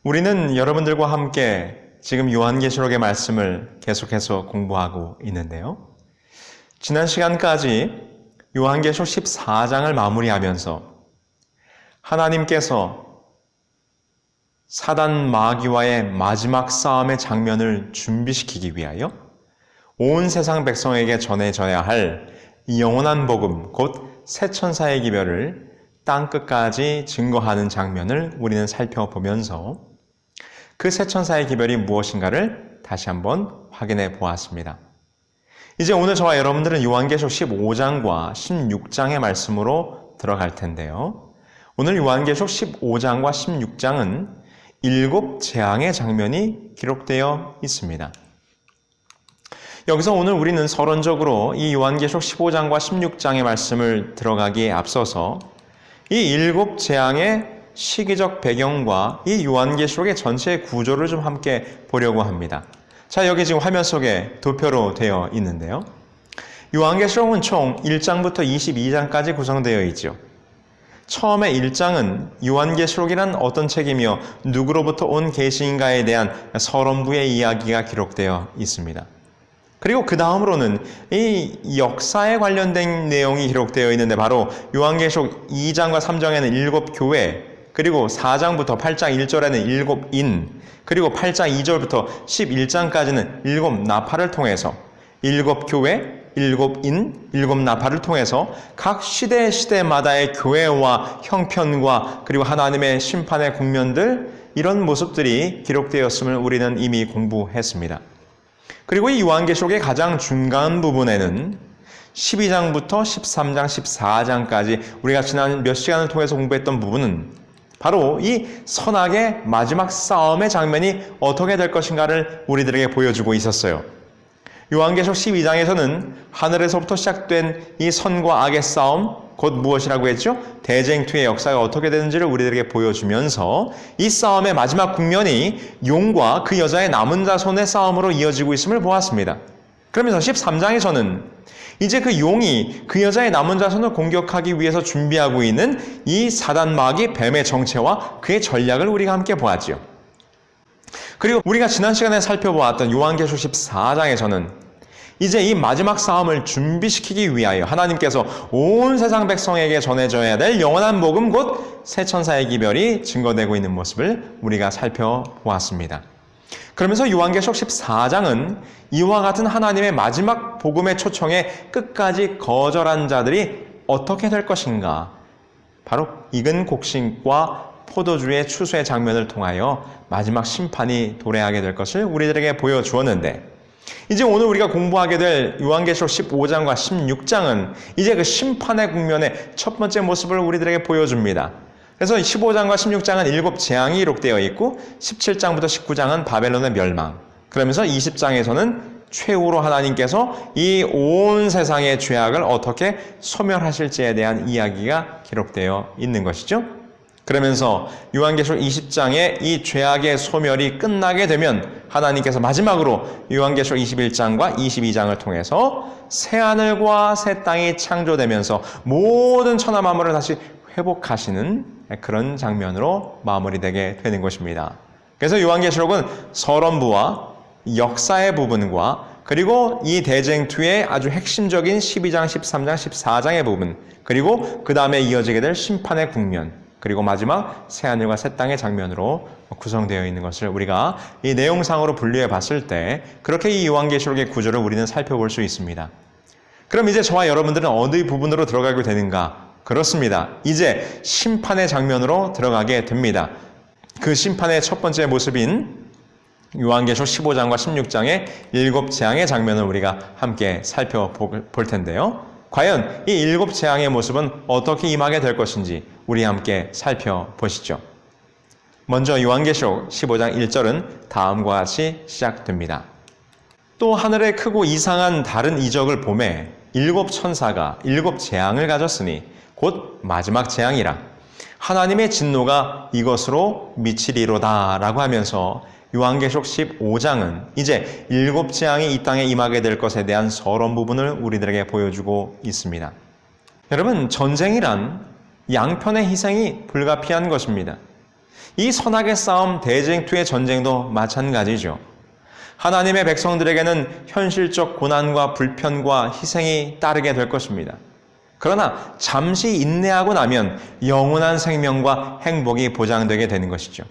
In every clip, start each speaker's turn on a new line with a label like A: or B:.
A: 우리는 여러분들과 함께 지금 요한계시록의 말씀을 계속해서 공부하고 있는데요. 지난 시간까지 요한계시록 14장을 마무리하면서 하나님께서 사단 마귀와의 마지막 싸움의 장면을 준비시키기 위하여 온 세상 백성에게 전해져야 할 영원한 복음, 곧 새 천사의 기별을 땅끝까지 증거하는 장면을 우리는 살펴보면서 그 새 천사의 기별이 무엇인가를 다시 한번 확인해 보았습니다. 이제 오늘 저와 여러분들은 요한계시록 15장과 16장의 말씀으로 들어갈 텐데요. 오늘 요한계시록 15장과 16장은 7 재앙의 장면이 기록되어 있습니다. 여기서 오늘 우리는 서론적으로 이 요한계시록 15장과 16장의 말씀을 들어가기에 앞서서 이 7 재앙의 시기적 배경과 이 요한계시록의 전체 구조를 좀 함께 보려고 합니다. 자, 여기 지금 화면 속에 도표로 되어 있는데요. 요한계시록은 총 1장부터 22장까지 구성되어 있죠. 처음에 1장은 요한계시록이란 어떤 책이며 누구로부터 온 계시인가에 대한 서론부의 이야기가 기록되어 있습니다. 그리고 그 다음으로는 이 역사에 관련된 내용이 기록되어 있는데 바로 요한계시록 2장과 3장에는 7 교회, 그리고 4장부터 8장 1절에는 7 인, 그리고 8장 2절부터 11장까지는 7 나팔을 통해서 7 교회, 7 인, 7 나팔을 통해서 각 시대마다의 교회와 형편과 그리고 하나님의 심판의 국면들, 이런 모습들이 기록되었음을 우리는 이미 공부했습니다. 그리고 이 요한계시록의 가장 중간 부분에는 12장부터 13장, 14장까지 우리가 지난 몇 시간을 통해서 공부했던 부분은 바로 이 선악의 마지막 싸움의 장면이 어떻게 될 것인가를 우리들에게 보여주고 있었어요. 요한계시록 12장에서는 하늘에서부터 시작된 이 선과 악의 싸움, 곧 무엇이라고 했죠? 대쟁투의 역사가 어떻게 되는지를 우리들에게 보여주면서 이 싸움의 마지막 국면이 용과 그 여자의 남은 자손의 싸움으로 이어지고 있음을 보았습니다. 그러면서 13장에서는 이제 그 용이 그 여자의 남은 자손을 공격하기 위해서 준비하고 있는 이 사단 마귀 뱀의 정체와 그의 전략을 우리가 함께 보았죠. 그리고 우리가 지난 시간에 살펴보았던 요한계시록 14장에서는 이제 이 마지막 싸움을 준비시키기 위하여 하나님께서 온 세상 백성에게 전해져야 될 영원한 복음, 곧 새 천사의 기별이 증거되고 있는 모습을 우리가 살펴보았습니다. 그러면서 요한계시록 14장은 이와 같은 하나님의 마지막 복음의 초청에 끝까지 거절한 자들이 어떻게 될 것인가, 바로 익은 곡식과 포도주의 추수의 장면을 통하여 마지막 심판이 도래하게 될 것을 우리들에게 보여주었는데, 이제 오늘 우리가 공부하게 될 요한계시록 15장과 16장은 이제 그 심판의 국면의 첫 번째 모습을 우리들에게 보여줍니다. 그래서 15장과 16장은 7 재앙이 기록되어 있고 17장부터 19장은 바벨론의 멸망, 그러면서 20장에서는 최후로 하나님께서 이 온 세상의 죄악을 어떻게 소멸하실지에 대한 이야기가 기록되어 있는 것이죠. 그러면서 요한계시록 20장의 이 죄악의 소멸이 끝나게 되면 하나님께서 마지막으로 요한계시록 21장과 22장을 통해서 새하늘과 새 땅이 창조되면서 모든 천하 만물을 다시 회복하시는 그런 장면으로 마무리되게 되는 것입니다. 그래서 요한계시록은 서론부와 역사의 부분과 그리고 이 대쟁투의 아주 핵심적인 12장, 13장, 14장의 부분, 그리고 그 다음에 이어지게 될 심판의 국면, 그리고 마지막 새하늘과 새 땅의 장면으로 구성되어 있는 것을 우리가 이 내용상으로 분류해 봤을 때 그렇게 이 요한계시록의 구조를 우리는 살펴볼 수 있습니다. 그럼 이제 저와 여러분들은 어느 부분으로 들어가게 되는가? 그렇습니다. 이제 심판의 장면으로 들어가게 됩니다. 그 심판의 첫 번째 모습인 요한계시록 15장과 16장의 7 재앙의 장면을 우리가 함께 살펴볼 텐데요. 과연 이 7 재앙의 모습은 어떻게 임하게 될 것인지 우리 함께 살펴보시죠. 먼저 요한계시록 15장 1절은 다음과 같이 시작됩니다. 또 하늘에 크고 이상한 다른 이적을 보매 7 천사가 7 재앙을 가졌으니 곧 마지막 재앙이라 하나님의 진노가 이것으로 미치리로다 라고 하면서 요한계시록 15장은 이제 7 재앙이 이 땅에 임하게 될 것에 대한 서론 부분을 우리들에게 보여주고 있습니다. 여러분, 전쟁이란 양편의 희생이 불가피한 것입니다. 이 선악의 싸움, 대쟁투의 전쟁도 마찬가지죠. 하나님의 백성들에게는 현실적 고난과 불편과 희생이 따르게 될 것입니다. 그러나 잠시 인내하고 나면 영원한 생명과 행복이 보장되게 되는 것이죠.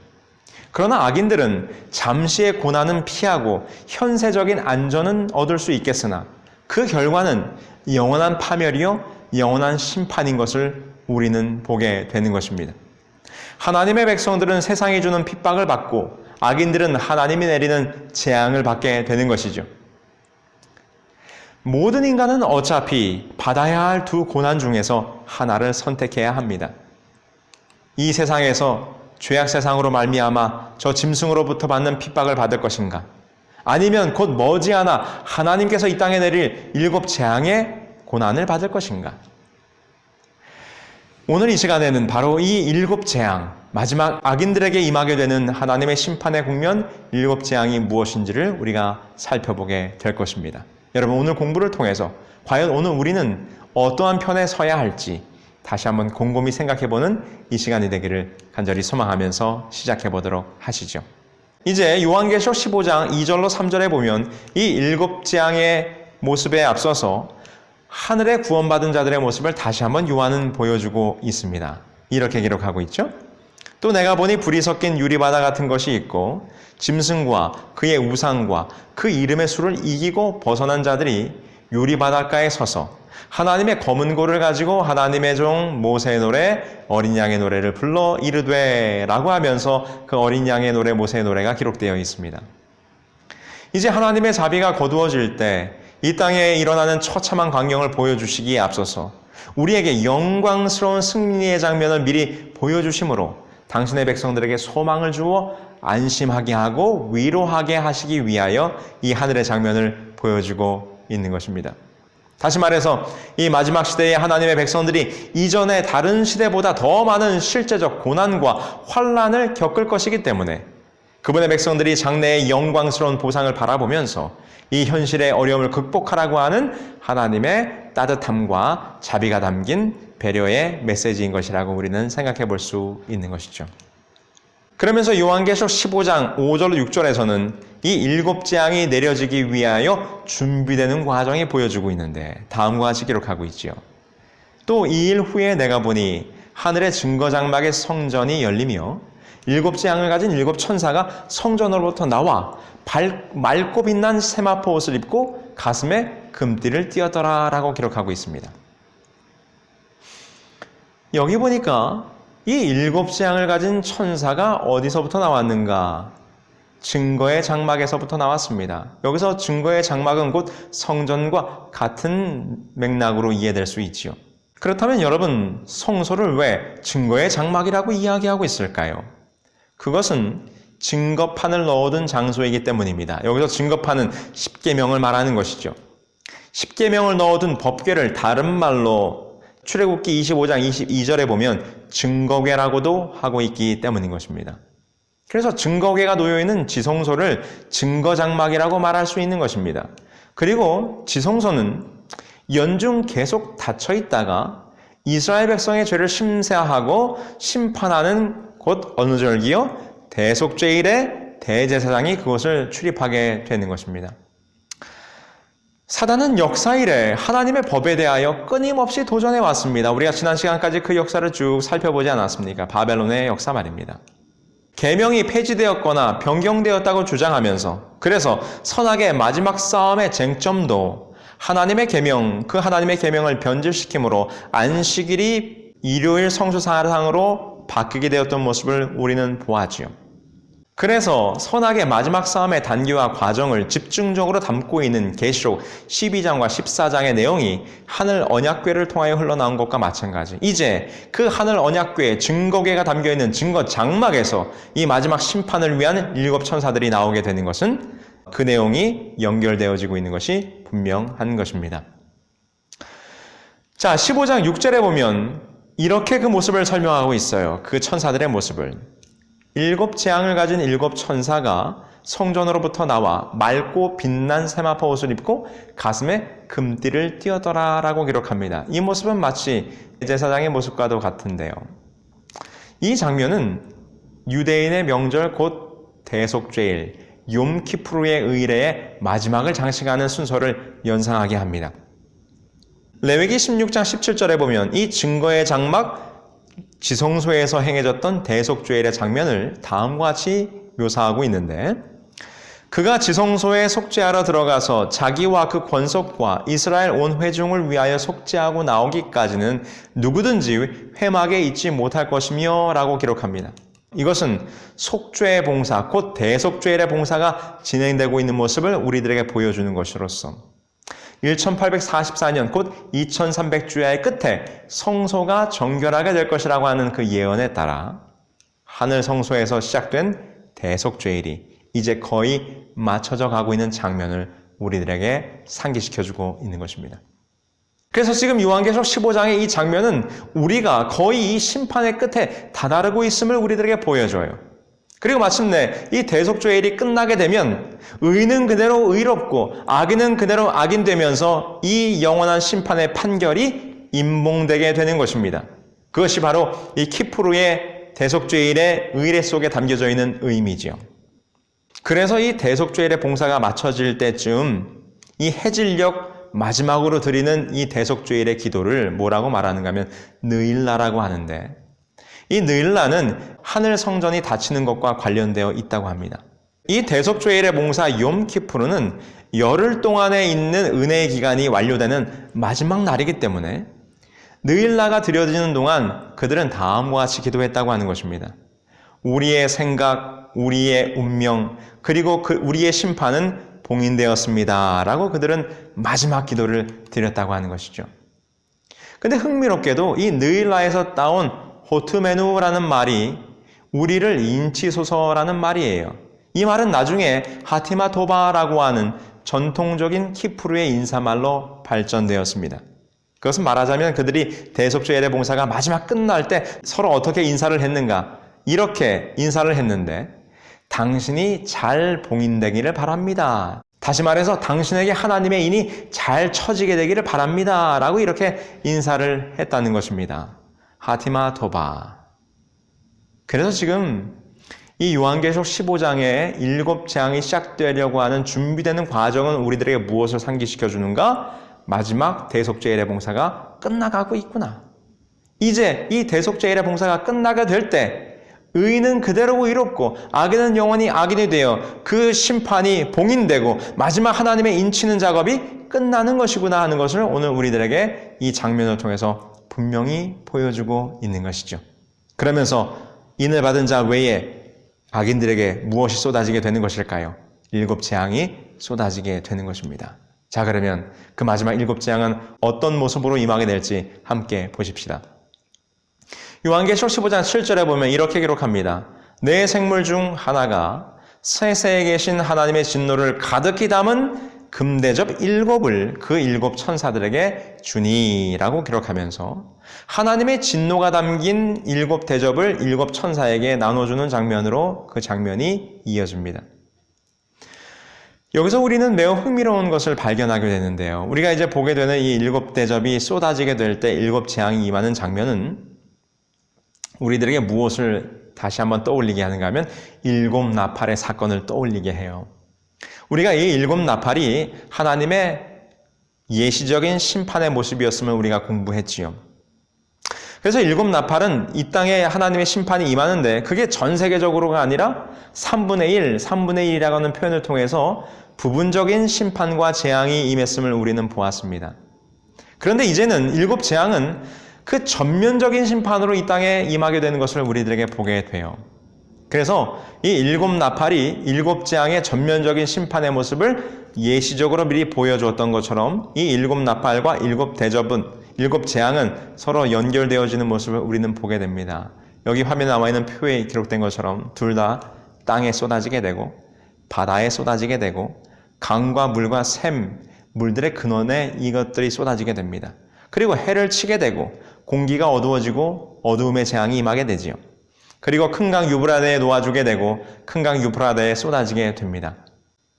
A: 그러나 악인들은 잠시의 고난은 피하고 현세적인 안전은 얻을 수 있겠으나 그 결과는 영원한 파멸이요 영원한 심판인 것을 우리는 보게 되는 것입니다. 하나님의 백성들은 세상이 주는 핍박을 받고 악인들은 하나님이 내리는 재앙을 받게 되는 것이죠. 모든 인간은 어차피 받아야 할 두 고난 중에서 하나를 선택해야 합니다. 이 세상에서 죄악 세상으로 말미암아 저 짐승으로부터 받는 핍박을 받을 것인가? 아니면 곧 머지않아 하나님께서 이 땅에 내릴 7 재앙의 고난을 받을 것인가? 오늘 이 시간에는 바로 이 7 재앙, 마지막 악인들에게 임하게 되는 하나님의 심판의 국면 7 재앙이 무엇인지를 우리가 살펴보게 될 것입니다. 여러분, 오늘 공부를 통해서 과연 오늘 우리는 어떠한 편에 서야 할지 다시 한번 곰곰이 생각해보는 이 시간이 되기를 간절히 소망하면서 시작해보도록 하시죠. 이제 요한계시록 15장 2절로 3절에 보면 이 7 재앙의 모습에 앞서서 하늘에 구원받은 자들의 모습을 다시 한번 요한은 보여주고 있습니다. 이렇게 기록하고 있죠. 또 내가 보니 불이 섞인 유리바다 같은 것이 있고 짐승과 그의 우상과 그 이름의 수를 이기고 벗어난 자들이 유리바닷가에 서서 하나님의 검은 고를 가지고 하나님의 종 모세의 노래 어린 양의 노래를 불러 이르되 라고 하면서 그 어린 양의 노래 모세의 노래가 기록되어 있습니다. 이제 하나님의 자비가 거두어질 때 이 땅에 일어나는 처참한 광경을 보여주시기에 앞서서 우리에게 영광스러운 승리의 장면을 미리 보여주심으로 당신의 백성들에게 소망을 주어 안심하게 하고 위로하게 하시기 위하여 이 하늘의 장면을 보여주고 있는 것입니다. 다시 말해서 이 마지막 시대의 하나님의 백성들이 이전의 다른 시대보다 더 많은 실제적 고난과 환난을 겪을 것이기 때문에 그분의 백성들이 장래의 영광스러운 보상을 바라보면서 이 현실의 어려움을 극복하라고 하는 하나님의 따뜻함과 자비가 담긴 배려의 메시지인 것이라고 우리는 생각해 볼 수 있는 것이죠. 그러면서 요한계시록 15장 5절 6절에서는 이 7 재앙이 내려지기 위하여 준비되는 과정이 보여주고 있는데 다음과 같이 기록하고 있지요. 또 2일 후에 내가 보니 하늘의 증거장막의 성전이 열리며 7 재앙을 가진 7 천사가 성전으로부터 나와 맑고 빛난 세마포 옷을 입고 가슴에 금띠를 띠었더라 라고 기록하고 있습니다. 여기 보니까 이 7 재앙을 가진 천사가 어디서부터 나왔는가? 증거의 장막에서부터 나왔습니다. 여기서 증거의 장막은 곧 성전과 같은 맥락으로 이해될 수 있지요. 그렇다면 여러분, 성소를 왜 증거의 장막이라고 이야기하고 있을까요? 그것은 증거판을 넣어둔 장소이기 때문입니다. 여기서 증거판은 십계명을 말하는 것이죠. 십계명을 넣어둔 법궤를 다른 말로 출애굽기 25장 22절에 보면 증거궤라고도 하고 있기 때문인 것입니다. 그래서 증거궤가 놓여있는 지성소를 증거장막이라고 말할 수 있는 것입니다. 그리고 지성소는 연중 계속 닫혀 있다가 이스라엘 백성의 죄를 심사하고 심판하는 곧 어느 절기요? 대속죄일에 대제사장이 그것을 출입하게 되는 것입니다. 사단은 역사 이래 하나님의 법에 대하여 끊임없이 도전해 왔습니다. 우리가 지난 시간까지 그 역사를 쭉 살펴보지 않았습니까? 바벨론의 역사 말입니다. 계명이 폐지되었거나 변경되었다고 주장하면서 그래서 선악의 마지막 싸움의 쟁점도 하나님의 계명, 그 하나님의 계명을 변질시킴으로 안식일이 일요일 성수사상으로 바뀌게 되었던 모습을 우리는 보았지요. 그래서 선악의 마지막 싸움의 단계와 과정을 집중적으로 담고 있는 계시록 12장과 14장의 내용이 하늘 언약궤를 통하여 흘러나온 것과 마찬가지. 이제 그 하늘 언약궤에 증거궤가 담겨있는 증거 장막에서 이 마지막 심판을 위한 7 천사들이 나오게 되는 것은 그 내용이 연결되어지고 있는 것이 분명한 것입니다. 자, 15장 6절에 보면 이렇게 그 모습을 설명하고 있어요. 그 천사들의 모습을. 7 재앙을 가진 7 천사가 성전으로부터 나와 맑고 빛난 세마포 옷을 입고 가슴에 금띠를 띠었더라 라고 기록합니다. 이 모습은 마치 제사장의 모습과도 같은데요. 이 장면은 유대인의 명절 곧 대속죄일, 욤키푸르의 의례의 마지막을 장식하는 순서를 연상하게 합니다. 레위기 16장 17절에 보면 이 증거의 장막 지성소에서 행해졌던 대속죄일의 장면을 다음과 같이 묘사하고 있는데, 그가 지성소에 속죄하러 들어가서 자기와 그 권속과 이스라엘 온 회중을 위하여 속죄하고 나오기까지는 누구든지 회막에 있지 못할 것이며 라고 기록합니다. 이것은 속죄의 봉사, 곧 대속죄일의 봉사가 진행되고 있는 모습을 우리들에게 보여주는 것으로서 1844년 곧 2300주야의 끝에 성소가 정결하게 될 것이라고 하는 그 예언에 따라 하늘 성소에서 시작된 대속죄일이 이제 거의 맞춰져 가고 있는 장면을 우리들에게 상기시켜주고 있는 것입니다. 그래서 지금 요한계시록 15장의 이 장면은 우리가 거의 이 심판의 끝에 다다르고 있음을 우리들에게 보여줘요. 그리고 마침내 이 대속죄일이 끝나게 되면 의는 그대로 의롭고 악인은 그대로 악인되면서 이 영원한 심판의 판결이 임봉되게 되는 것입니다. 그것이 바로 이 키푸르의 대속죄일의 의례 속에 담겨져 있는 의미지요. 그래서 이 대속죄일의 봉사가 맞춰질 때쯤 이 해질녘 마지막으로 드리는 이 대속죄일의 기도를 뭐라고 말하는가 하면 느일라라고 하는데, 이 느일라는 하늘 성전이 닫히는 것과 관련되어 있다고 합니다. 이 대속죄일의 봉사 욤키푸르는 열흘 동안에 있는 은혜의 기간이 완료되는 마지막 날이기 때문에 느일라가 드려지는 동안 그들은 다음과 같이 기도했다고 하는 것입니다. 우리의 생각, 우리의 운명, 그리고 우리의 심판은 봉인되었습니다 라고 그들은 마지막 기도를 드렸다고 하는 것이죠. 근데 흥미롭게도 이 느일라에서 따온 호트메누라는 말이 우리를 인치소서라는 말이에요. 이 말은 나중에 하티마 토바라고 하는 전통적인 키푸르의 인사말로 발전되었습니다. 그것은 말하자면 그들이 대속죄일의 봉사가 마지막 끝날 때 서로 어떻게 인사를 했는가, 이렇게 인사를 했는데, 당신이 잘 봉인되기를 바랍니다. 다시 말해서 당신에게 하나님의 인이 잘 쳐지게 되기를 바랍니다 라고 이렇게 인사를 했다는 것입니다. 하티마 토바. 그래서 지금 이 요한계시록 15장의 7재앙이 시작되려고 하는 준비되는 과정은 우리들에게 무엇을 상기시켜주는가? 마지막 대속죄일의 봉사가 끝나가고 있구나. 이제 이 대속죄일의 봉사가 끝나게 될 때 의인은 그대로 의롭고 악인은 영원히 악인이 되어 그 심판이 봉인되고 마지막 하나님의 인치는 작업이 끝나는 것이구나 하는 것을 오늘 우리들에게 이 장면을 통해서 분명히 보여주고 있는 것이죠. 그러면서 인을 받은 자 외에 악인들에게 무엇이 쏟아지게 되는 것일까요? 7재앙이 쏟아지게 되는 것입니다. 자, 그러면 그 마지막 7재앙은 어떤 모습으로 임하게 될지 함께 보십시다. 요한계시록 15장 7절에 보면 이렇게 기록합니다. 네 생물 중 하나가 세세에 계신 하나님의 진노를 가득히 담은 금대접 7을 그 7 천사들에게 주니라고 기록하면서 하나님의 진노가 담긴 7 대접을 7 천사에게 나눠주는 장면으로 그 장면이 이어집니다. 여기서 우리는 매우 흥미로운 것을 발견하게 되는데요. 우리가 이제 보게 되는 이 7 대접이 쏟아지게 될 때 7재앙이 임하는 장면은 우리들에게 무엇을 다시 한번 떠올리게 하는가 하면 7 나팔의 사건을 떠올리게 해요. 우리가 이 7 나팔이 하나님의 예시적인 심판의 모습이었음을 우리가 공부했지요. 그래서 7 나팔은 이 땅에 하나님의 심판이 임하는데 그게 전 세계적으로가 아니라 3분의 1, 3분의 1이라고 하는 표현을 통해서 부분적인 심판과 재앙이 임했음을 우리는 보았습니다. 그런데 이제는 7재앙은 그 전면적인 심판으로 이 땅에 임하게 되는 것을 우리들에게 보게 돼요. 그래서 이 7 나팔이 7재앙의 전면적인 심판의 모습을 예시적으로 미리 보여주었던 것처럼 이 7 나팔과 7 대접은 7재앙은 서로 연결되어지는 모습을 우리는 보게 됩니다. 여기 화면에 나와 있는 표에 기록된 것처럼 둘 다 땅에 쏟아지게 되고 바다에 쏟아지게 되고 강과 물과 샘, 물들의 근원에 이것들이 쏟아지게 됩니다. 그리고 해를 치게 되고 공기가 어두워지고 어두움의 재앙이 임하게 되지요. 그리고 큰 강 유브라데에 놓아주게 되고 큰 강 유브라데에 쏟아지게 됩니다.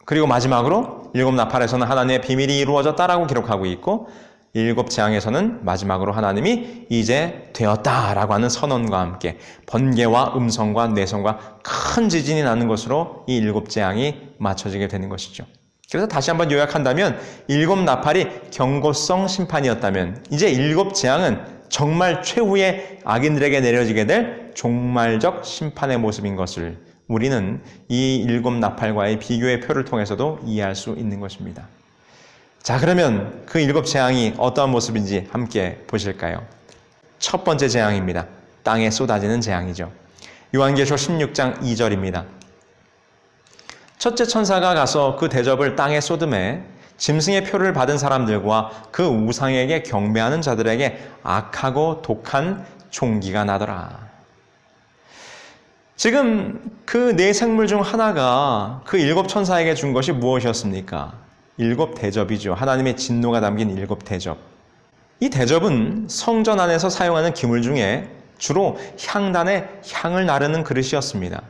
A: 그리고 마지막으로 7 나팔에서는 하나님의 비밀이 이루어졌다라고 기록하고 있고 일곱 재앙에서는 마지막으로 하나님이 이제 되었다라고 하는 선언과 함께 번개와 음성과 내성과 큰 지진이 나는 것으로 이 일곱 재앙이 맞춰지게 되는 것이죠. 그래서 다시 한번 요약한다면 일곱 나팔이 경고성 심판이었다면 이제 일곱 재앙은 정말 최후의 악인들에게 내려지게 될 종말적 심판의 모습인 것을 우리는 이 일곱 나팔과의 비교의 표를 통해서도 이해할 수 있는 것입니다. 자, 그러면 그 일곱 재앙이 어떠한 모습인지 함께 보실까요? 첫 번째 재앙입니다. 땅에 쏟아지는 재앙이죠. 요한계시록 16장 2절입니다. 첫째 천사가 가서 그 대접을 땅에 쏟음에 짐승의 표를 받은 사람들과 그 우상에게 경배하는 자들에게 악하고 독한 종기가 나더라. 지금 그 네 생물 중 하나가 그 일곱 천사에게 준 것이 무엇이었습니까? 일곱 대접이죠. 하나님의 진노가 담긴 일곱 대접. 이 대접은 성전 안에서 사용하는 기물 중에 주로 향단에 향을 나르는 그릇이었습니다.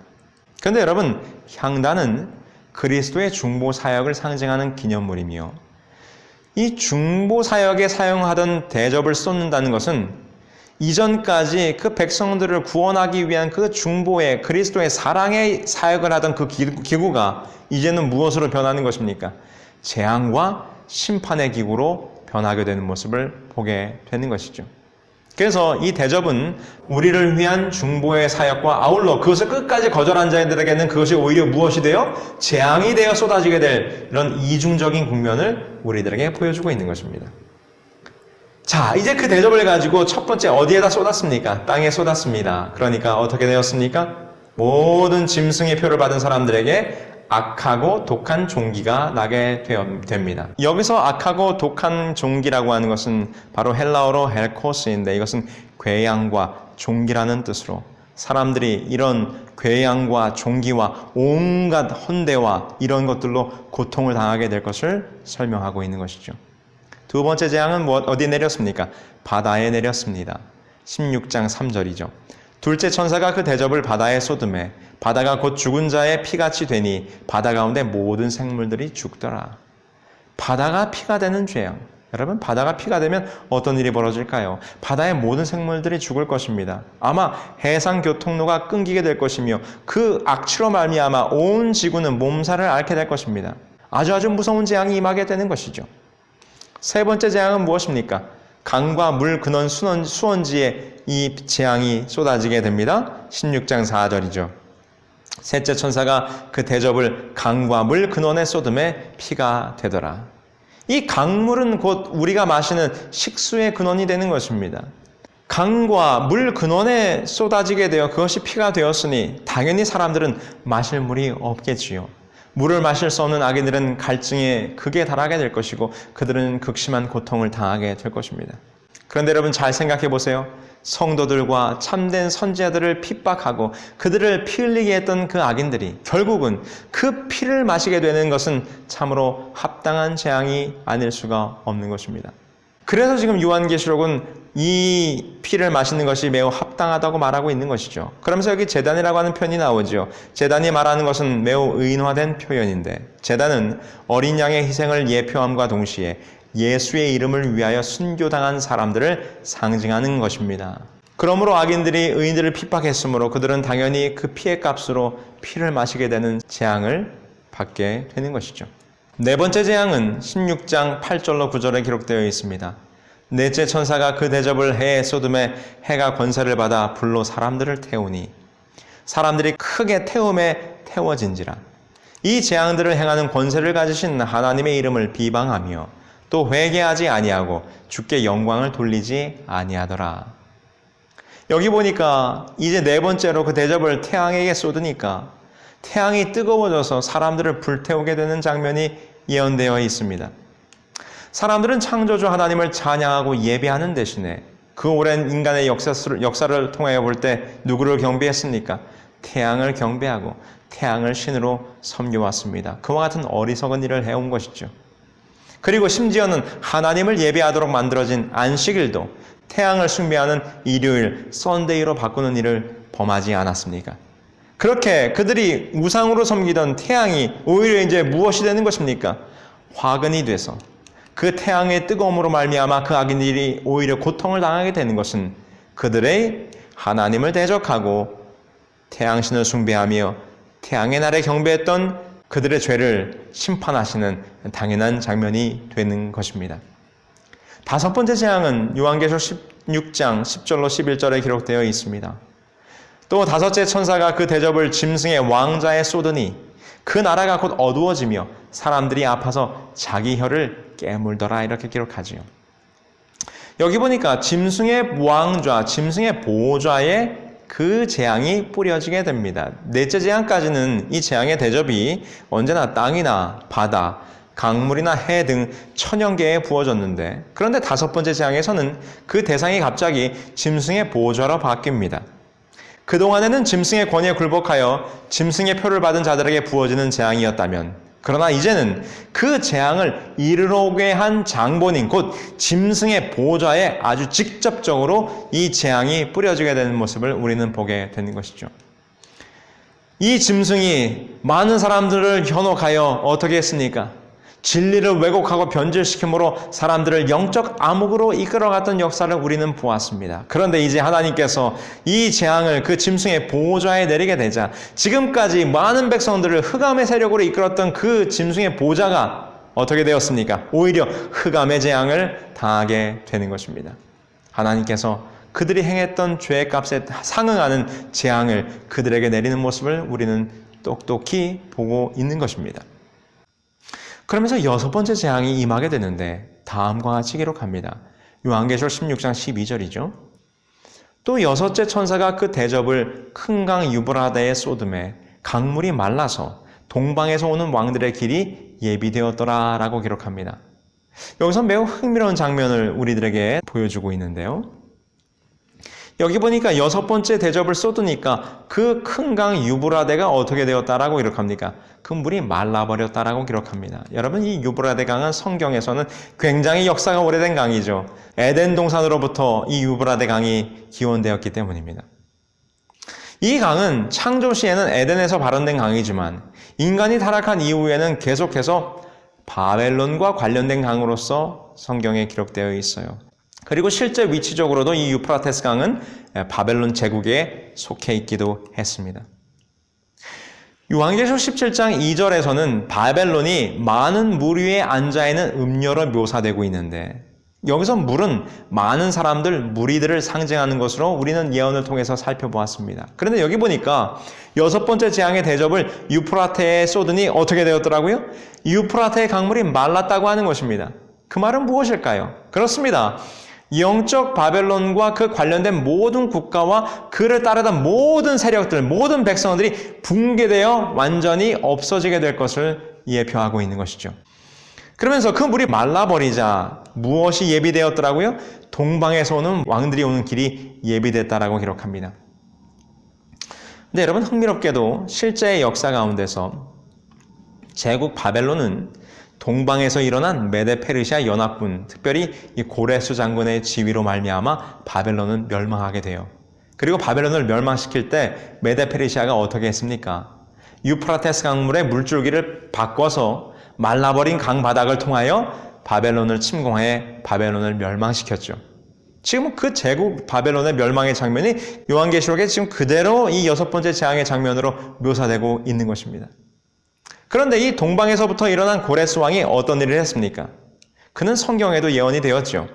A: 그런데 여러분, 향단은 그리스도의 중보 사역을 상징하는 기념물이며 이 중보 사역에 사용하던 대접을 쏟는다는 것은 이전까지 그 백성들을 구원하기 위한 그 중보의 그리스도의 사랑의 사역을 하던 그 기구가 이제는 무엇으로 변하는 것입니까? 재앙과 심판의 기구로 변하게 되는 모습을 보게 되는 것이죠. 그래서 이 대접은 우리를 위한 중보의 사역과 아울러 그것을 끝까지 거절한 자들에게는 그것이 오히려 무엇이 되어 재앙이 되어 쏟아지게 될 이런 이중적인 국면을 우리들에게 보여주고 있는 것입니다. 자, 이제 그 대접을 가지고 첫 번째 어디에다 쏟았습니까? 땅에 쏟았습니다. 그러니까 어떻게 되었습니까? 모든 짐승의 표를 받은 사람들에게 악하고 독한 종기가 나게 됩니다. 여기서 악하고 독한 종기라고 하는 것은 바로 헬라어로 헬코스인데 이것은 괴양과 종기라는 뜻으로 사람들이 이런 괴양과 종기와 온갖 헌대와 이런 것들로 고통을 당하게 될 것을 설명하고 있는 것이죠. 두 번째 재앙은 어디에 내렸습니까? 바다에 내렸습니다. 16장 3절이죠. 둘째 천사가 그 대접을 바다에 쏟음에 바다가 곧 죽은 자의 피같이 되니 바다 가운데 모든 생물들이 죽더라. 바다가 피가 되는 재앙. 여러분, 바다가 피가 되면 어떤 일이 벌어질까요? 바다의 모든 생물들이 죽을 것입니다. 아마 해상 교통로가 끊기게 될 것이며 그 악취로 말미암아 온 지구는 몸살을 앓게 될 것입니다. 아주 무서운 재앙이 임하게 되는 것이죠. 세 번째 재앙은 무엇입니까? 강과 물 근원 수원지에 이 재앙이 쏟아지게 됩니다. 16장 4절이죠. 셋째 천사가 그 대접을 강과 물 근원에 쏟음에 피가 되더라. 이 강물은 곧 우리가 마시는 식수의 근원이 되는 것입니다. 강과 물 근원에 쏟아지게 되어 그것이 피가 되었으니 당연히 사람들은 마실 물이 없겠지요. 물을 마실 수 없는 악인들은 갈증에 극에 달하게 될 것이고 그들은 극심한 고통을 당하게 될 것입니다. 그런데 여러분 잘 생각해 보세요. 성도들과 참된 선지자들을 핍박하고 그들을 피 흘리게 했던 그 악인들이 결국은 그 피를 마시게 되는 것은 참으로 합당한 재앙이 아닐 수가 없는 것입니다. 그래서 지금 요한계시록은 이 피를 마시는 것이 매우 합당하다고 말하고 있는 것이죠. 그러면서 여기 제단이라고 하는 표현이 나오죠. 제단이 말하는 것은 매우 의인화된 표현인데 제단은 어린 양의 희생을 예표함과 동시에 예수의 이름을 위하여 순교당한 사람들을 상징하는 것입니다. 그러므로 악인들이 의인들을 핍박했으므로 그들은 당연히 그 피의 값으로 피를 마시게 되는 재앙을 받게 되는 것이죠. 네 번째 재앙은 16장 8절로 9절에 기록되어 있습니다. 넷째 천사가 그 대접을 해에 쏟음에 해가 권세를 받아 불로 사람들을 태우니 사람들이 크게 태움에 태워진지라. 이 재앙들을 행하는 권세를 가지신 하나님의 이름을 비방하며 또 회개하지 아니하고 주께 영광을 돌리지 아니하더라. 여기 보니까 이제 네 번째로 그 대접을 태양에게 쏟으니까 태양이 뜨거워져서 사람들을 불태우게 되는 장면이 예언되어 있습니다. 사람들은 창조주 하나님을 찬양하고 예배하는 대신에 그 오랜 인간의 역사를 통하여 볼 때 누구를 경배했습니까? 태양을 경배하고 태양을 신으로 섬겨왔습니다. 그와 같은 어리석은 일을 해온 것이죠. 그리고 심지어는 하나님을 예배하도록 만들어진 안식일도 태양을 숭배하는 일요일, 썬데이로 바꾸는 일을 범하지 않았습니까? 그렇게 그들이 우상으로 섬기던 태양이 오히려 이제 무엇이 되는 것입니까? 화근이 돼서 그 태양의 뜨거움으로 말미암아 그 악인들이 오히려 고통을 당하게 되는 것은 그들의 하나님을 대적하고 태양신을 숭배하며 태양의 날에 경배했던 그들의 죄를 심판하시는 당연한 장면이 되는 것입니다. 다섯 번째 재앙은 요한계시록 16장 10절로 11절에 기록되어 있습니다. 또 다섯째 천사가 그 대접을 짐승의 왕자에 쏟으니 그 나라가 곧 어두워지며 사람들이 아파서 자기 혀를 깨물더라, 이렇게 기록하지요. 여기 보니까 짐승의 왕좌, 짐승의 보좌에 그 재앙이 뿌려지게 됩니다. 넷째 재앙까지는 이 재앙의 대접이 언제나 땅이나 바다, 강물이나 해 등 천연계에 부어졌는데, 그런데 다섯 번째 재앙에서는 그 대상이 갑자기 짐승의 보좌로 바뀝니다. 그동안에는 짐승의 권위에 굴복하여 짐승의 표를 받은 자들에게 부어지는 재앙이었다면, 그러나 이제는 그 재앙을 이르러 오게 한 장본인 곧 짐승의 보좌에 아주 직접적으로 이 재앙이 뿌려지게 되는 모습을 우리는 보게 되는 것이죠. 이 짐승이 많은 사람들을 현혹하여 어떻게 했습니까? 진리를 왜곡하고 변질시킴으로 사람들을 영적 암흑으로 이끌어갔던 역사를 우리는 보았습니다. 그런데 이제 하나님께서 이 재앙을 그 짐승의 보좌에 내리게 되자 지금까지 많은 백성들을 흑암의 세력으로 이끌었던 그 짐승의 보좌가 어떻게 되었습니까? 오히려 흑암의 재앙을 당하게 되는 것입니다. 하나님께서 그들이 행했던 죄의 값에 상응하는 재앙을 그들에게 내리는 모습을 우리는 똑똑히 보고 있는 것입니다. 그러면서 여섯 번째 재앙이 임하게 되는데 다음과 같이 기록합니다. 요한계시록 16장 12절이죠. 또 여섯째 천사가 그 대접을 큰 강 유브라데에 쏟음에 강물이 말라서 동방에서 오는 왕들의 길이 예비되었더라 라고 기록합니다. 여기서 매우 흥미로운 장면을 우리들에게 보여주고 있는데요. 여기 보니까 여섯 번째 대접을 쏟으니까 그 큰 강 유브라데가 어떻게 되었다라고 기록합니까? 그 물이 말라버렸다라고 기록합니다. 여러분, 이 유브라데 강은 성경에서는 굉장히 역사가 오래된 강이죠. 에덴 동산으로부터 이 유브라데 강이 기원되었기 때문입니다. 이 강은 창조 시에는 에덴에서 발원된 강이지만 인간이 타락한 이후에는 계속해서 바벨론과 관련된 강으로서 성경에 기록되어 있어요. 그리고 실제 위치적으로도 이 유프라테스 강은 바벨론 제국에 속해 있기도 했습니다. 요한계시록 17장 2절에서는 바벨론이 많은 물 위에 앉아있는 음녀로 묘사되고 있는데, 여기서 물은 많은 사람들, 무리들을 상징하는 것으로 우리는 예언을 통해서 살펴보았습니다. 그런데 여기 보니까 여섯 번째 재앙의 대접을 유프라테에 쏟으니 어떻게 되었더라고요? 유프라테의 강물이 말랐다고 하는 것입니다. 그 말은 무엇일까요? 그렇습니다. 영적 바벨론과 그 관련된 모든 국가와 그를 따르던 모든 세력들, 모든 백성들이 붕괴되어 완전히 없어지게 될 것을 예표하고 있는 것이죠. 그러면서 그 물이 말라버리자 무엇이 예비되었더라고요? 동방에서 오는 왕들이 오는 길이 예비됐다라고 기록합니다. 근데 여러분, 흥미롭게도 실제의 역사 가운데서 제국 바벨론은 동방에서 일어난 메데 페르시아 연합군, 특별히 이 고레스 장군의 지위로 말미암아 바벨론은 멸망하게 돼요. 그리고 바벨론을 멸망시킬 때 메데 페르시아가 어떻게 했습니까? 유프라테스 강물의 물줄기를 바꿔서 말라버린 강 바닥을 통하여 바벨론을 침공해 바벨론을 멸망시켰죠. 지금 그 제국 바벨론의 멸망의 장면이 요한계시록에 지금 그대로 이 여섯 번째 재앙의 장면으로 묘사되고 있는 것입니다. 그런데 이 동방에서부터 일어난 고레스 왕이 어떤 일을 했습니까? 그는 성경에도 예언이 되었죠.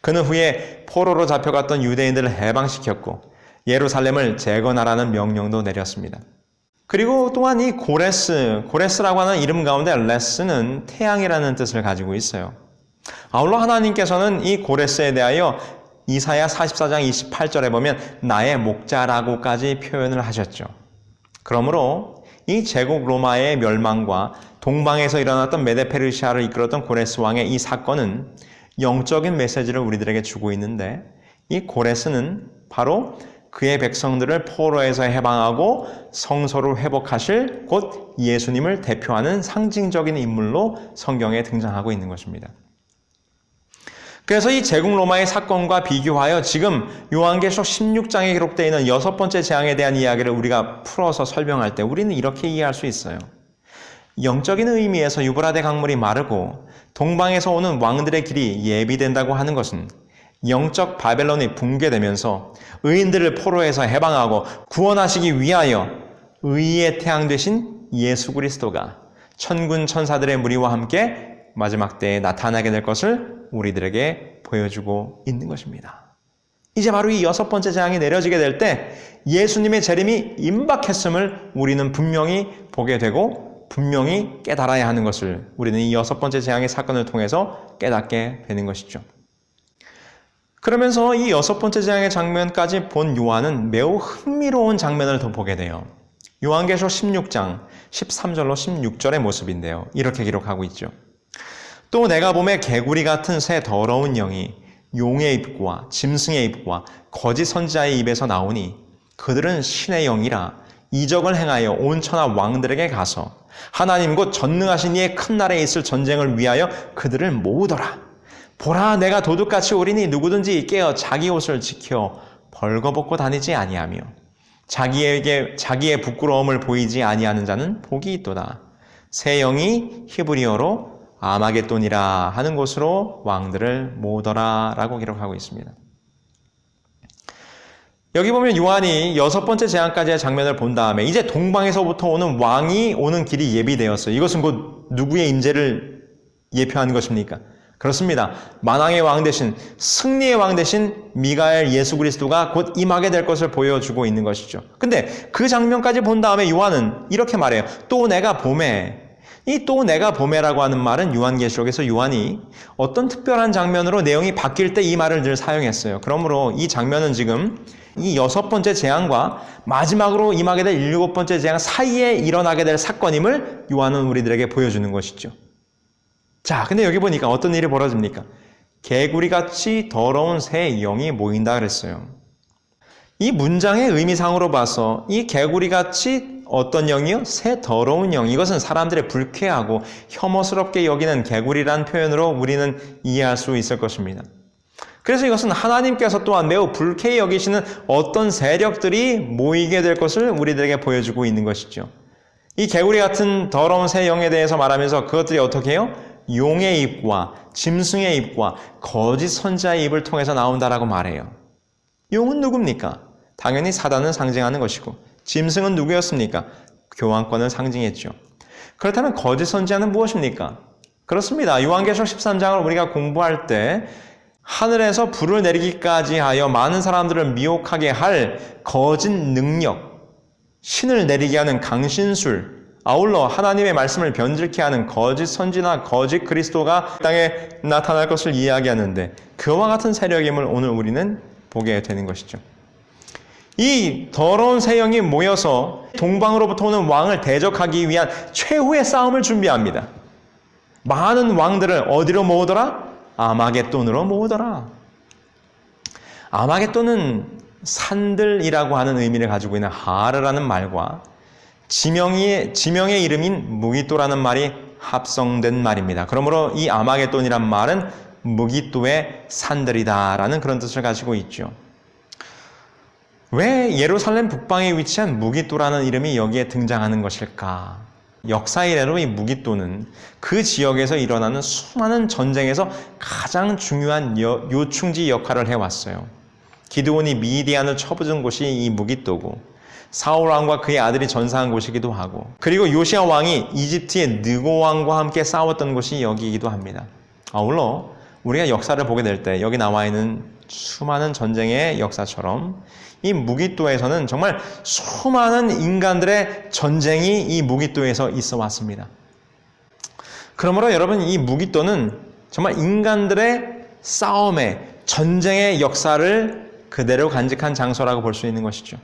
A: 그는 후에 포로로 잡혀갔던 유대인들을 해방시켰고 예루살렘을 재건하라는 명령도 내렸습니다. 그리고 또한 이 고레스라고 하는 이름 가운데 레스는 태양이라는 뜻을 가지고 있어요. 아울러 하나님께서는 이 고레스에 대하여 이사야 44장 28절에 보면 나의 목자라고까지 표현을 하셨죠. 그러므로 이 제국 로마의 멸망과 동방에서 일어났던 메데 페르시아를 이끌었던 고레스 왕의 이 사건은 영적인 메시지를 우리들에게 주고 있는데, 이 고레스는 바로 그의 백성들을 포로에서 해방하고 성소를 회복하실 곧 예수님을 대표하는 상징적인 인물로 성경에 등장하고 있는 것입니다. 그래서 이 제국 로마의 사건과 비교하여 지금 요한계시록 16장에 기록되어 있는 여섯 번째 재앙에 대한 이야기를 우리가 풀어서 설명할 때 우리는 이렇게 이해할 수 있어요. 영적인 의미에서 유브라데 강물이 마르고 동방에서 오는 왕들의 길이 예비된다고 하는 것은 영적 바벨론이 붕괴되면서 의인들을 포로에서 해방하고 구원하시기 위하여 의의 태양 되신 예수 그리스도가 천군 천사들의 무리와 함께 마지막 때에 나타나게 될 것을 우리들에게 보여주고 있는 것입니다. 이제 바로 이 6번째 재앙이 내려지게 될 때 예수님의 재림이 임박했음을 우리는 분명히 보게 되고 분명히 깨달아야 하는 것을 우리는 이 6번째 재앙의 사건을 통해서 깨닫게 되는 것이죠. 그러면서 이 6번째 재앙의 장면까지 본 요한은 매우 흥미로운 장면을 더 보게 돼요. 요한계시록 16장 13절로 16절의 모습인데요. 이렇게 기록하고 있죠. 또 내가 보매 개구리 같은 새 더러운 영이 용의 입과 짐승의 입과 거짓 선지자의 입에서 나오니 그들은 신의 영이라 이적을 행하여 온 천하 왕들에게 가서 하나님 곧 전능하신 이의 큰 날에 있을 전쟁을 위하여 그들을 모으더라. 보라, 내가 도둑같이 오리니 누구든지 깨어 자기 옷을 지켜 벌거벗고 다니지 아니하며 자기의 부끄러움을 보이지 아니하는 자는 복이 있도다. 새 영이 히브리어로 아마겟돈이라 하는 곳으로 왕들을 모으더라 라고 기록하고 있습니다. 여기 보면 요한이 6번째 재앙까지의 장면을 본 다음에 이제 동방에서부터 오는 왕이 오는 길이 예비되었어요. 이것은 곧 누구의 임재를 예표하는 것입니까? 그렇습니다. 만왕의 왕 대신 승리의 왕 대신 미가엘 예수 그리스도가 곧 임하게 될 것을 보여주고 있는 것이죠. 근데 그 장면까지 본 다음에 요한은 이렇게 말해요. 또 내가 보매. 이 또 내가 보매라고 하는 말은 요한계시록에서 요한이 어떤 특별한 장면으로 내용이 바뀔 때 이 말을 늘 사용했어요. 그러므로 이 장면은 지금 이 6번째 재앙과 마지막으로 임하게 될 7번째 재앙 사이에 일어나게 될 사건임을 요한은 우리들에게 보여주는 것이죠. 자, 근데 여기 보니까 어떤 일이 벌어집니까? 개구리같이 더러운 새 영이 모인다 그랬어요. 이 문장의 의미상으로 봐서 이 개구리같이 어떤 영이요? 새 더러운 영. 이것은 사람들의 불쾌하고 혐오스럽게 여기는 개구리란 표현으로 우리는 이해할 수 있을 것입니다. 그래서 이것은 하나님께서 또한 매우 불쾌히 여기시는 어떤 세력들이 모이게 될 것을 우리들에게 보여주고 있는 것이죠. 이 개구리 같은 더러운 새 영에 대해서 말하면서 그것들이 어떻게 해요? 용의 입과 짐승의 입과 거짓 선지자의 입을 통해서 나온다라고 말해요. 용은 누굽니까? 당연히 사단을 상징하는 것이고 짐승은 누구였습니까? 교황권을 상징했죠. 그렇다면 거짓 선지자는 무엇입니까? 그렇습니다. 요한계시록 13장을 우리가 공부할 때 하늘에서 불을 내리기까지 하여 많은 사람들을 미혹하게 할 거짓 능력, 신을 내리게 하는 강신술, 아울러 하나님의 말씀을 변질케 하는 거짓 선지나 거짓 그리스도가 땅에 나타날 것을 이야기하는데 그와 같은 세력임을 오늘 우리는 보게 되는 것이죠. 이 더러운 새 영이 모여서 동방으로부터 오는 왕을 대적하기 위한 최후의 싸움을 준비합니다. 많은 왕들을 어디로 모으더라? 아마겟돈으로 모으더라. 아마겟돈은 산들이라고 하는 의미를 가지고 있는 하르라는 말과 지명의 이름인 무기또라는 말이 합성된 말입니다. 그러므로 이 아마겟돈이란 말은 무기또의 산들이다라는 그런 뜻을 가지고 있죠. 왜 예루살렘 북방에 위치한 무기또라는 이름이 여기에 등장하는 것일까? 역사 이래로 이 무기또는 그 지역에서 일어나는 수많은 전쟁에서 가장 중요한 요충지 역할을 해왔어요. 기드온이 미디안을 쳐부준 곳이 이 무기또고 사울 왕과 그의 아들이 전사한 곳이기도 하고 그리고 요시야 왕이 이집트의 느고 왕과 함께 싸웠던 곳이 여기이기도 합니다. 아울러 우리가 역사를 보게 될 때 여기 나와 있는 수많은 전쟁의 역사처럼 이 무기또에서는 정말 수많은 인간들의 전쟁이 이 무기또에서 있어 왔습니다. 그러므로 여러분 이 무기또는 정말 인간들의 싸움의 전쟁의 역사를 그대로 간직한 장소라고 볼 수 있는 것이죠.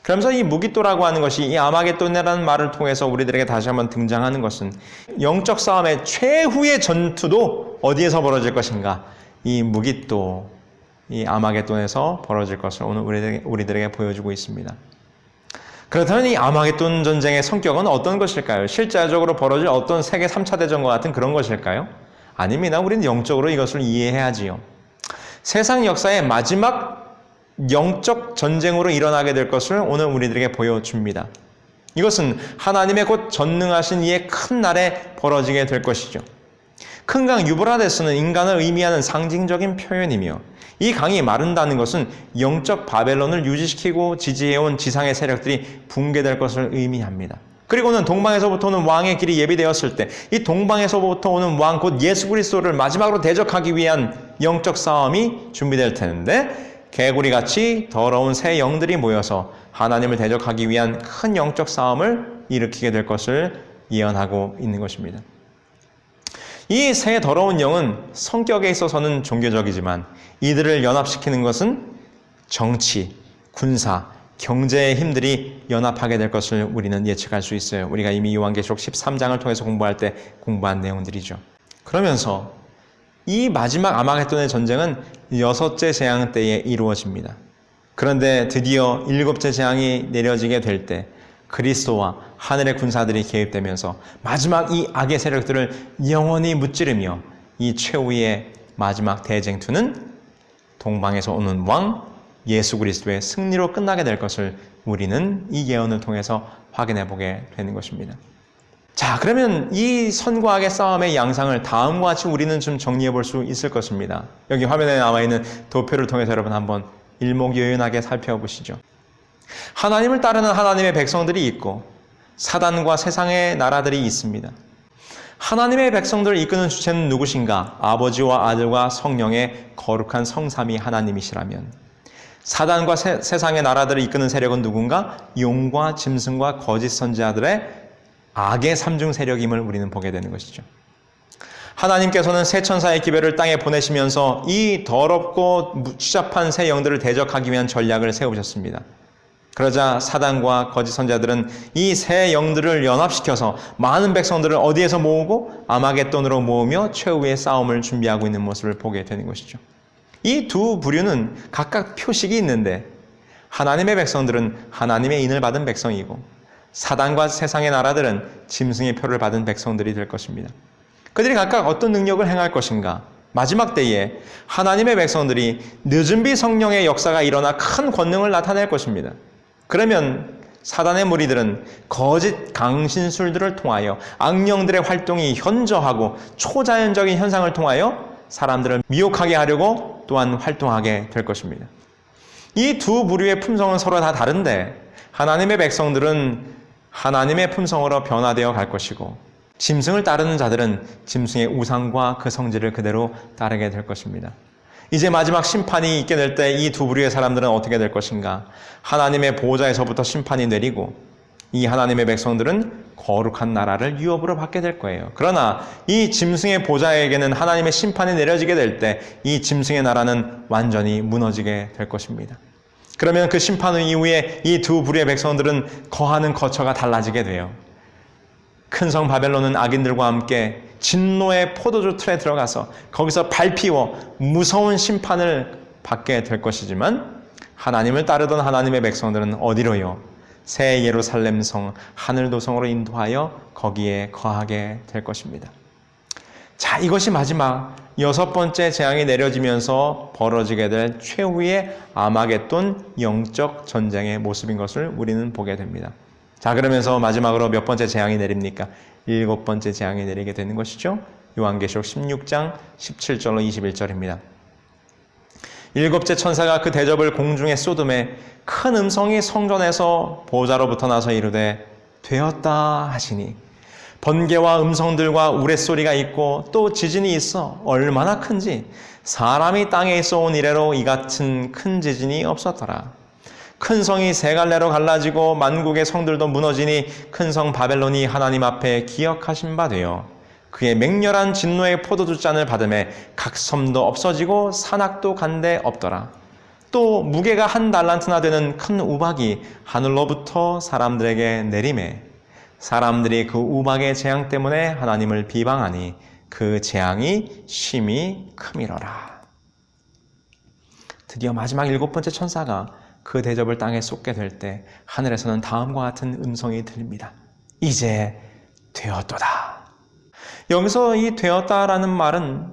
A: 그러면서 이 무기또라고 하는 것이 이 아마겟돈이라는 말을 통해서 우리들에게 다시 한번 등장하는 것은 영적 싸움의 최후의 전투도 어디에서 벌어질 것인가? 이 무기또, 이 아마겟돈에서 벌어질 것을 오늘 우리들에게 보여주고 있습니다. 그렇다면 이 아마겟돈 전쟁의 성격은 어떤 것일까요? 실제적으로 벌어질 어떤 세계 3차 대전과 같은 그런 것일까요? 아닙니다. 우리는 영적으로 이것을 이해해야지요. 세상 역사의 마지막 영적 전쟁으로 일어나게 될 것을 오늘 우리들에게 보여줍니다. 이것은 하나님의 곧 전능하신 이의 큰 날에 벌어지게 될 것이죠. 큰 강 유브라데스는 인간을 의미하는 상징적인 표현이며 이 강이 마른다는 것은 영적 바벨론을 유지시키고 지지해온 지상의 세력들이 붕괴될 것을 의미합니다. 그리고는 동방에서부터 오는 왕의 길이 예비되었을 때 이 동방에서부터 오는 왕 곧 예수 그리스도를 마지막으로 대적하기 위한 영적 싸움이 준비될 텐데 개구리같이 더러운 새 영들이 모여서 하나님을 대적하기 위한 큰 영적 싸움을 일으키게 될 것을 예언하고 있는 것입니다. 이 새 더러운 영은 성격에 있어서는 종교적이지만 이들을 연합시키는 것은 정치, 군사, 경제의 힘들이 연합하게 될 것을 우리는 예측할 수 있어요. 우리가 이미 요한계시록 13장을 통해서 공부할 때 공부한 내용들이죠. 그러면서 이 마지막 아마겟돈의 전쟁은 6째 재앙 때에 이루어집니다. 그런데 드디어 7째 재앙이 내려지게 될 때 그리스도와 하늘의 군사들이 개입되면서 마지막 이 악의 세력들을 영원히 무찌르며 이 최후의 마지막 대쟁투는 동방에서 오는 왕 예수 그리스도의 승리로 끝나게 될 것을 우리는 이 예언을 통해서 확인해 보게 되는 것입니다. 자, 그러면 이 선과 악의 싸움의 양상을 다음과 같이 우리는 좀 정리해 볼 수 있을 것입니다. 여기 화면에 나와 있는 도표를 통해서 여러분 한번 일목요연하게 살펴보시죠. 하나님을 따르는 하나님의 백성들이 있고 사단과 세상의 나라들이 있습니다. 하나님의 백성들을 이끄는 주체는 누구신가? 아버지와 아들과 성령의 거룩한 성삼위 하나님이시라면 사단과 세상의 나라들을 이끄는 세력은 누군가? 용과 짐승과 거짓 선지자들의 악의 삼중 세력임을 우리는 보게 되는 것이죠. 하나님께서는 새 천사의 기별을 땅에 보내시면서 이 더럽고 추잡한 새 영들을 대적하기 위한 전략을 세우셨습니다. 그러자 사단과 거짓 선지자들은 이 새 영들을 연합시켜서 많은 백성들을 어디에서 모으고 아마겟돈으로 모으며 최후의 싸움을 준비하고 있는 모습을 보게 되는 것이죠. 이 두 부류는 각각 표식이 있는데 하나님의 백성들은 하나님의 인을 받은 백성이고 사단과 세상의 나라들은 짐승의 표를 받은 백성들이 될 것입니다. 그들이 각각 어떤 능력을 행할 것인가? 마지막 때에 하나님의 백성들이 늦은 비 성령의 역사가 일어나 큰 권능을 나타낼 것입니다. 그러면 사단의 무리들은 거짓 강신술들을 통하여 악령들의 활동이 현저하고 초자연적인 현상을 통하여 사람들을 미혹하게 하려고 또한 활동하게 될 것입니다. 이 두 부류의 품성은 서로 다 다른데 하나님의 백성들은 하나님의 품성으로 변화되어 갈 것이고 짐승을 따르는 자들은 짐승의 우상과 그 성질을 그대로 따르게 될 것입니다. 이제 마지막 심판이 있게 될 때 이 두 부류의 사람들은 어떻게 될 것인가? 하나님의 보호자에서부터 심판이 내리고 이 하나님의 백성들은 거룩한 나라를 유업으로 받게 될 거예요. 그러나 이 짐승의 보호자에게는 하나님의 심판이 내려지게 될 때 이 짐승의 나라는 완전히 무너지게 될 것입니다. 그러면 그 심판 이후에 이 두 부류의 백성들은 거하는 거처가 달라지게 돼요. 큰 성 바벨론은 악인들과 함께 진노의 포도주 틀에 들어가서 거기서 밟히워 무서운 심판을 받게 될 것이지만 하나님을 따르던 하나님의 백성들은 어디로요? 새 예루살렘 성 하늘도성으로 인도하여 거기에 거하게 될 것입니다. 자, 이것이 마지막 6번째 재앙이 내려지면서 벌어지게 될 최후의 아마겟돈 영적 전쟁의 모습인 것을 우리는 보게 됩니다. 자, 그러면서 마지막으로 몇 번째 재앙이 내립니까? 7번째 재앙이 내리게 되는 것이죠. 요한계시록 16장 17절로 21절입니다. 7째 천사가 그 대접을 공중에 쏟음에 큰 음성이 성전에서 보호자로부터 나서 이르되 되었다 하시니 번개와 음성들과 우레소리가 있고 또 지진이 있어 얼마나 큰지 사람이 땅에 있어 온 이래로 이 같은 큰 지진이 없었더라. 큰 성이 세 갈래로 갈라지고 만국의 성들도 무너지니 큰 성 바벨론이 하나님 앞에 기억하신 바 되어 그의 맹렬한 진노의 포도주 잔을 받음에 각 섬도 없어지고 산악도 간데 없더라. 또 무게가 1달란트나 되는 큰 우박이 하늘로부터 사람들에게 내림에 사람들이 그 우박의 재앙 때문에 하나님을 비방하니 그 재앙이 심히 크미러라. 드디어 마지막 7번째 천사가 그 대접을 땅에 쏟게 될 때 하늘에서는 다음과 같은 음성이 들립니다. 이제 되었도다. 여기서 이 되었다라는 말은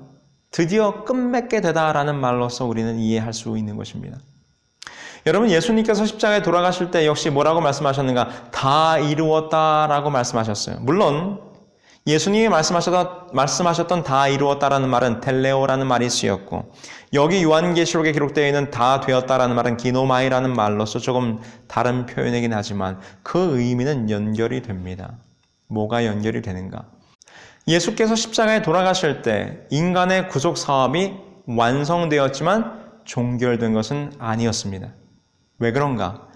A: 드디어 끝맺게 되다라는 말로서 우리는 이해할 수 있는 것입니다. 여러분, 예수님께서 십자가에 돌아가실 때 역시 뭐라고 말씀하셨는가? 다 이루었다라고 말씀하셨어요. 물론 예수님이 말씀하셨던 다 이루었다라는 말은 텔레오라는 말이 쓰였고, 여기 요한계시록에 기록되어 있는 다 되었다라는 말은 기노마이라는 말로서 조금 다른 표현이긴 하지만 그 의미는 연결이 됩니다. 뭐가 연결이 되는가? 예수께서 십자가에 돌아가실 때 인간의 구속 사업이 완성되었지만 종결된 것은 아니었습니다. 왜 그런가?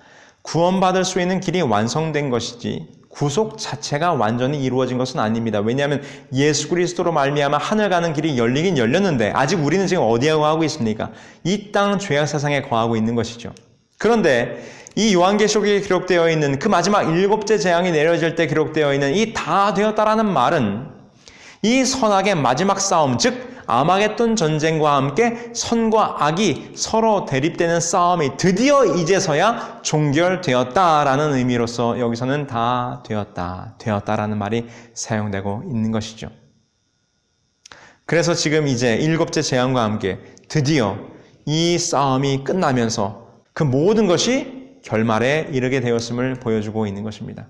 A: 구원받을 수 있는 길이 완성된 것이지 구속 자체가 완전히 이루어진 것은 아닙니다. 왜냐하면 예수 그리스도로 말미암아 하늘 가는 길이 열리긴 열렸는데 아직 우리는 지금 어디에 거하고 있습니까? 이 땅 죄악 세상에 거하고 있는 것이죠. 그런데 이 요한계시록에 기록되어 있는 그 마지막 7째 재앙이 내려질 때 기록되어 있는 이 다 되었다라는 말은 이 선악의 마지막 싸움, 즉 아마겟돈 전쟁과 함께 선과 악이 서로 대립되는 싸움이 드디어 이제서야 종결되었다라는 의미로서 여기서는 다 되었다라는 말이 사용되고 있는 것이죠. 그래서 지금 이제 7째 재앙과 함께 드디어 이 싸움이 끝나면서 그 모든 것이 결말에 이르게 되었음을 보여주고 있는 것입니다.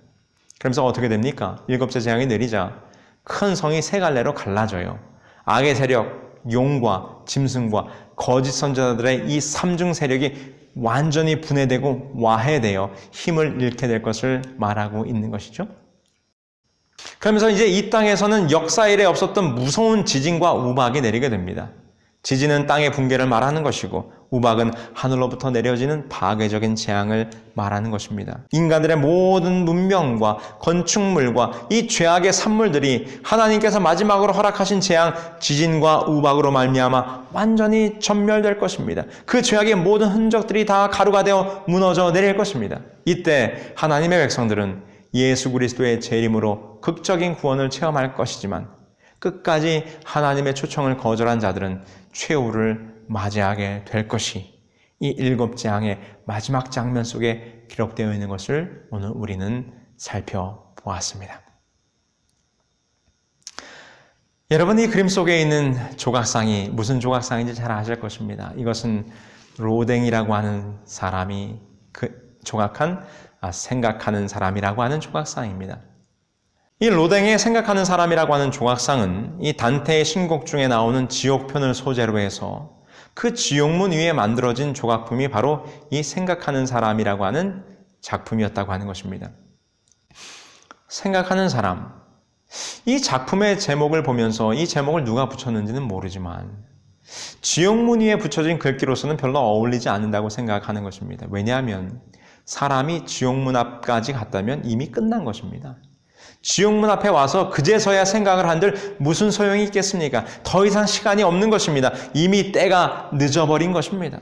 A: 그러면서 어떻게 됩니까? 7째 재앙이 내리자 큰 성이 세 갈래로 갈라져요. 악의 세력, 용과 짐승과 거짓 선지자들의 이 삼중 세력이 완전히 분해되고 와해되어 힘을 잃게 될 것을 말하고 있는 것이죠. 그러면서 이제 이 땅에서는 역사 이래 없었던 무서운 지진과 우박이 내리게 됩니다. 지진은 땅의 붕괴를 말하는 것이고 우박은 하늘로부터 내려지는 파괴적인 재앙을 말하는 것입니다. 인간들의 모든 문명과 건축물과 이 죄악의 산물들이 하나님께서 마지막으로 허락하신 재앙, 지진과 우박으로 말미암아 완전히 전멸될 것입니다. 그 죄악의 모든 흔적들이 다 가루가 되어 무너져 내릴 것입니다. 이때 하나님의 백성들은 예수 그리스도의 재림으로 극적인 구원을 체험할 것이지만 끝까지 하나님의 초청을 거절한 자들은 최후를 맞이하게 될 것이 이 7재앙의 마지막 장면 속에 기록되어 있는 것을 오늘 우리는 살펴보았습니다. 여러분, 이 그림 속에 있는 조각상이 무슨 조각상인지 잘 아실 것입니다. 이것은 로댕이라고 하는 사람이 조각한 생각하는 사람이라고 하는 조각상입니다. 이 로댕의 생각하는 사람이라고 하는 조각상은 이 단테의 신곡 중에 나오는 지옥편을 소재로 해서 그 지옥문 위에 만들어진 조각품이 바로 이 생각하는 사람이라고 하는 작품이었다고 하는 것입니다. 생각하는 사람. 이 작품의 제목을 보면서 이 제목을 누가 붙였는지는 모르지만 지옥문 위에 붙여진 글귀로서는 별로 어울리지 않는다고 생각하는 것입니다. 왜냐하면 사람이 지옥문 앞까지 갔다면 이미 끝난 것입니다. 지옥문 앞에 와서 그제서야 생각을 한들 무슨 소용이 있겠습니까? 더 이상 시간이 없는 것입니다. 이미 때가 늦어버린 것입니다.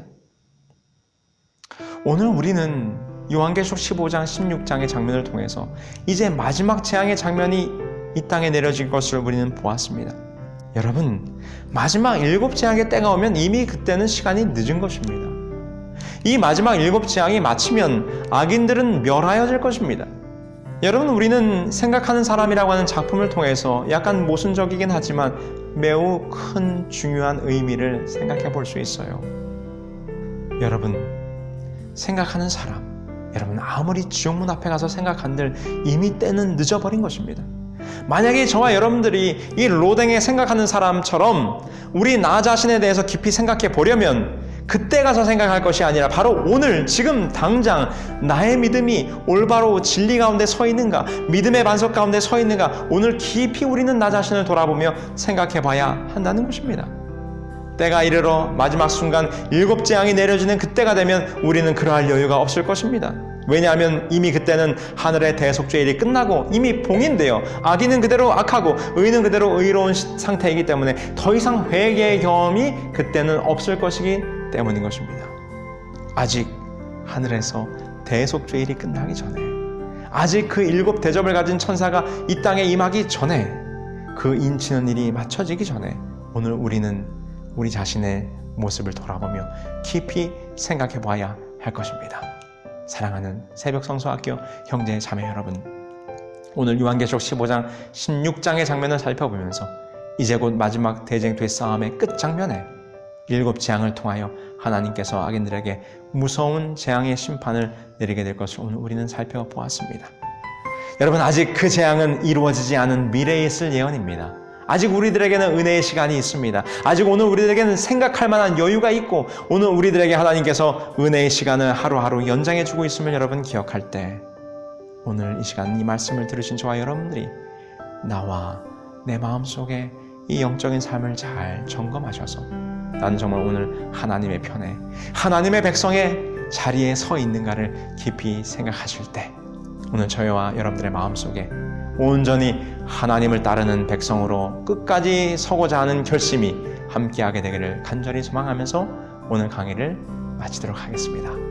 A: 오늘 우리는 요한계시록 15장, 16장의 장면을 통해서 이제 마지막 재앙의 장면이 이 땅에 내려질 것을 우리는 보았습니다. 여러분, 마지막 7재앙의 때가 오면 이미 그때는 시간이 늦은 것입니다. 이 마지막 7재앙이 마치면 악인들은 멸하여질 것입니다. 여러분, 우리는 생각하는 사람이라고 하는 작품을 통해서 약간 모순적이긴 하지만 매우 큰 중요한 의미를 생각해 볼 수 있어요. 여러분, 생각하는 사람, 여러분 아무리 지옥문 앞에 가서 생각한들 이미 때는 늦어버린 것입니다. 만약에 저와 여러분들이 이 로댕에 생각하는 사람처럼 우리 나 자신에 대해서 깊이 생각해 보려면 그때 가서 생각할 것이 아니라 바로 오늘 지금 당장 나의 믿음이 올바로 진리 가운데 서 있는가, 믿음의 반석 가운데 서 있는가, 오늘 깊이 우리는 나 자신을 돌아보며 생각해 봐야 한다는 것입니다. 때가 이르러 마지막 순간 7재앙이 내려지는 그때가 되면 우리는 그러할 여유가 없을 것입니다. 왜냐하면 이미 그때는 하늘의 대속죄일이 끝나고 이미 봉인되어 악인은 그대로 악하고 의는 그대로 의로운 상태이기 때문에 더 이상 회개의 경험이 그때는 없을 것이기 때문인 것입니다. 아직 하늘에서 대속죄일이 끝나기 전에, 아직 그 7 대접을 가진 천사가 이 땅에 임하기 전에, 그 인치는 일이 맞춰지기 전에 오늘 우리는 우리 자신의 모습을 돌아보며 깊이 생각해 봐야 할 것입니다. 사랑하는 새벽성서학교 형제 자매 여러분, 오늘 요한계시록 15장 16장의 장면을 살펴보면서 이제 곧 마지막 대쟁투의 싸움의 끝 장면에 7재앙을 통하여 하나님께서 악인들에게 무서운 재앙의 심판을 내리게 될 것을 오늘 우리는 살펴보았습니다. 여러분, 아직 그 재앙은 이루어지지 않은 미래에 있을 예언입니다. 아직 우리들에게는 은혜의 시간이 있습니다. 아직 오늘 우리들에게는 생각할 만한 여유가 있고 오늘 우리들에게 하나님께서 은혜의 시간을 하루하루 연장해 주고 있음을 여러분 기억할 때 오늘 이 시간 이 말씀을 들으신 저와 여러분들이 나와 내 마음속에 이 영적인 삶을 잘 점검하셔서 나는 정말 오늘 하나님의 편에 하나님의 백성의 자리에 서 있는가를 깊이 생각하실 때 오늘 저희와 여러분들의 마음속에 온전히 하나님을 따르는 백성으로 끝까지 서고자 하는 결심이 함께하게 되기를 간절히 소망하면서 오늘 강의를 마치도록 하겠습니다.